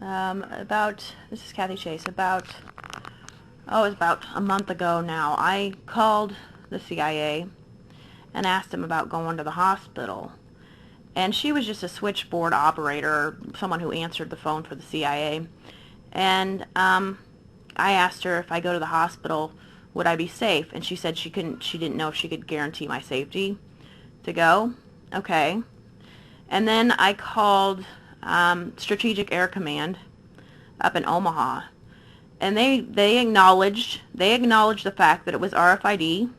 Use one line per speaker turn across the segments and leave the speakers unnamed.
This is Kathy Chase, it was about a month ago now, I called the CIA and asked them about going to the hospital. And she was just a switchboard operator, someone who answered the phone for the CIA. And I asked her if I go to the hospital, would I be safe? And she said she didn't know if she could guarantee my safety to go. Okay. And then I called Strategic Air Command up in Omaha, and they acknowledged the fact that it was RFID,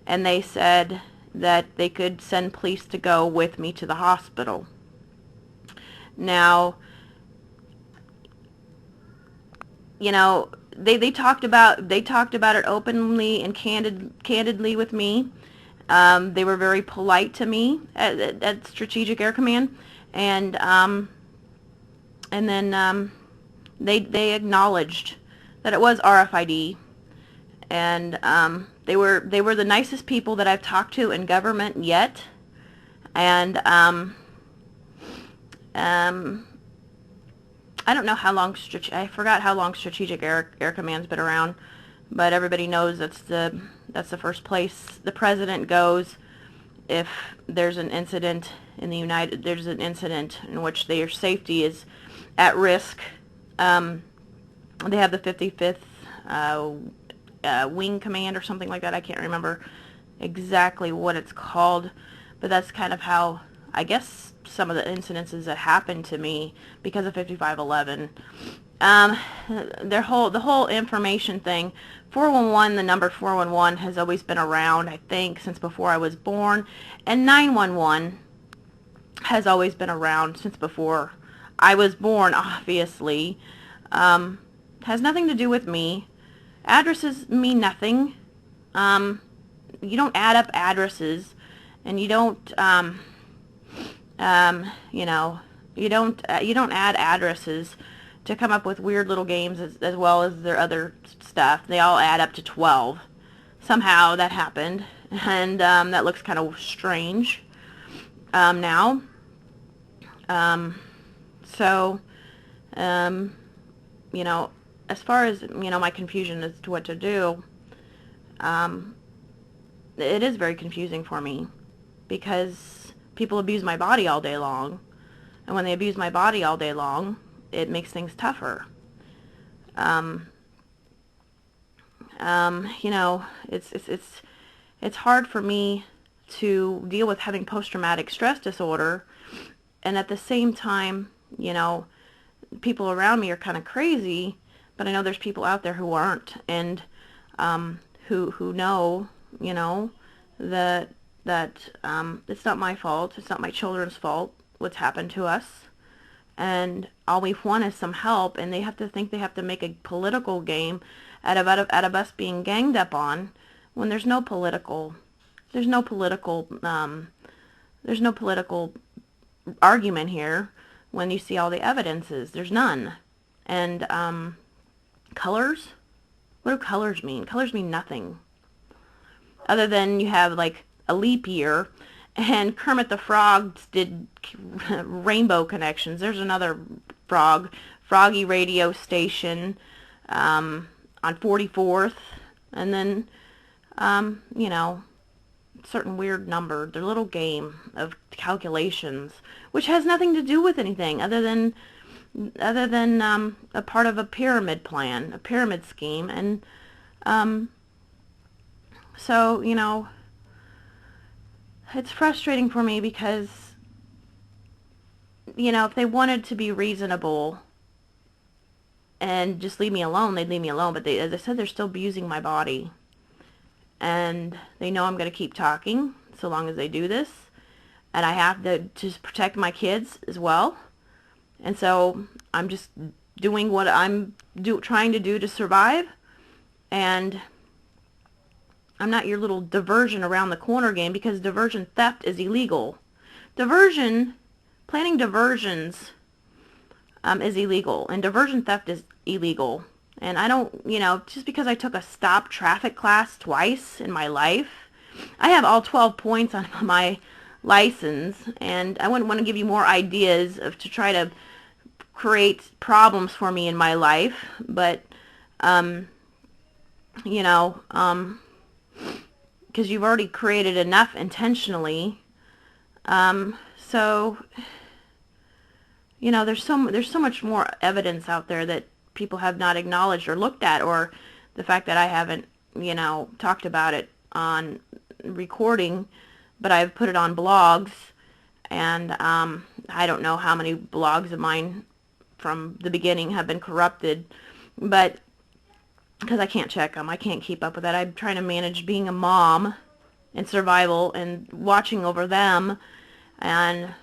and they said that they could send police to go with me to the hospital. Now, you know, they talked about it openly and candidly with me. They were very polite to me at Strategic Air Command, and then they acknowledged that it was RFID, and they were the nicest people that I've talked to in government yet. And I don't know how long I forgot how long Strategic Air Command's been around, but everybody knows that's the first place the president goes if there's an incident in there's an incident in which their safety is at risk. They have the 55th Wing Command or something like that. I can't remember exactly what it's called, but that's kind of how, I guess, some of the incidences that happened to me because of 5511. The whole information thing, 411, the number 411 has always been around, I think, since before I was born, and 911 has always been around since before I was born, obviously. Has nothing to do with me. Addresses mean nothing. You don't add up addresses, and you don't you know, you don't add addresses to come up with weird little games as well as their other stuff. They all add up to 12. Somehow that happened, and that looks kind of strange now. So, you know, as far as, you know, my confusion as to what to do, it is very confusing for me because people abuse my body all day long, and when they abuse my body all day long, it makes things tougher. You know, it's hard for me to deal with having post-traumatic stress disorder, and at the same time, you know, people around me are kind of crazy, but I know there's people out there who aren't, and who know, you know, that it's not my fault, it's not my children's fault what's happened to us, and all we want is some help, and they have to think they have to make a political game out of us being ganged up on when there's no political argument here. When you see all the evidences, there's none. And colors? What do colors mean? Colors mean nothing. Other than you have like a leap year, and Kermit the Frog did rainbow connections. There's another Froggy radio station on 44th, and then you know, certain weird number, their little game of calculations, which has nothing to do with anything other than a part of a pyramid plan, a pyramid scheme. And so, you know, it's frustrating for me because, you know, if they wanted to be reasonable and just leave me alone, they'd leave me alone, but as I said, they're still abusing my body. And they know I'm going to keep talking so long as they do this. And I have to just protect my kids as well. And so I'm just doing what I'm trying to do to survive. And I'm not your little diversion around the corner game, because diversion theft is illegal. Planning diversions is illegal. And diversion theft is illegal. And I don't, you know, just because I took a stop traffic class twice in my life, I have all 12 points on my license, and I wouldn't want to give you more ideas to try to create problems for me in my life, but, you know, because you've already created enough intentionally. So, you know, there's so much more evidence out there that people have not acknowledged or looked at, or the fact that I haven't, you know, talked about it on recording, but I've put it on blogs, and I don't know how many blogs of mine from the beginning have been corrupted, but because I can't check them, I can't keep up with that. I'm trying to manage being a mom and survival and watching over them, and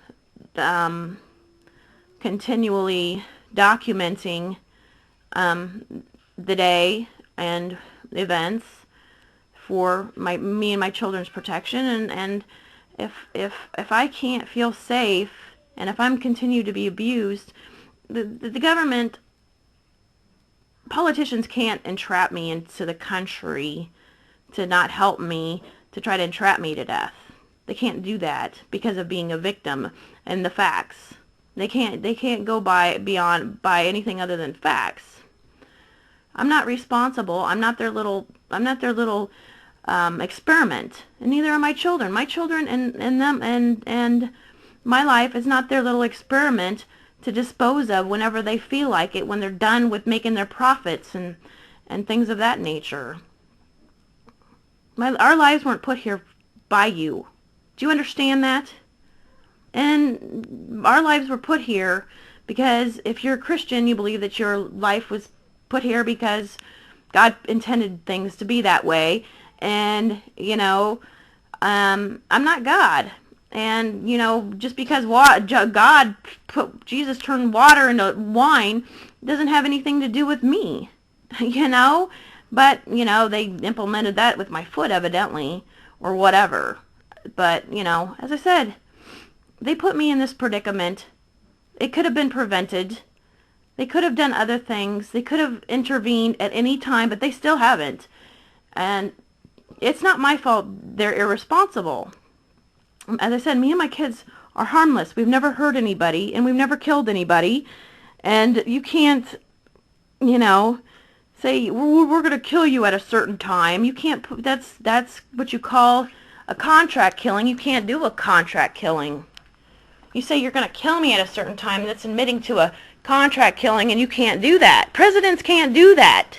continually documenting the day and events for me and my children's protection, and if I can't feel safe, and if I'm continue to be abused, the government, politicians can't entrap me into the country to not help me, to try to entrap me to death. They can't do that because of being a victim and the facts. They can't go by anything other than facts. I'm not responsible. I'm not their little experiment, and neither are my children. My children and them and my life is not their little experiment to dispose of whenever they feel like it, when they're done with making their profits and things of that nature. Our lives weren't put here by you. Do you understand that? And our lives were put here because if you're a Christian, you believe that your life was put here because God intended things to be that way. And, you know, I'm not God. And, you know, just because Jesus turned water into wine doesn't have anything to do with me, you know? But, you know, they implemented that with my foot, evidently, or whatever. But, you know, as I said, they put me in this predicament. It could have been prevented. They could have done other things. They could have intervened at any time, but they still haven't. And it's not my fault they're irresponsible. As I said, me and my kids are harmless. We've never hurt anybody, and we've never killed anybody. And you can't, you know, say, we're going to kill you at a certain time. You can't, that's what you call a contract killing. You can't do a contract killing. You say you're going to kill me at a certain time, that's admitting to a contract killing, and you can't do that. Presidents can't do that.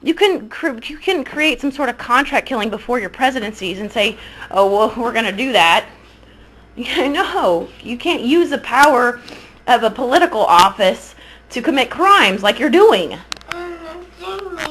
You can create some sort of contract killing before your presidencies and say, oh, well, we're going to do that. No, you can't use the power of a political office to commit crimes like you're doing.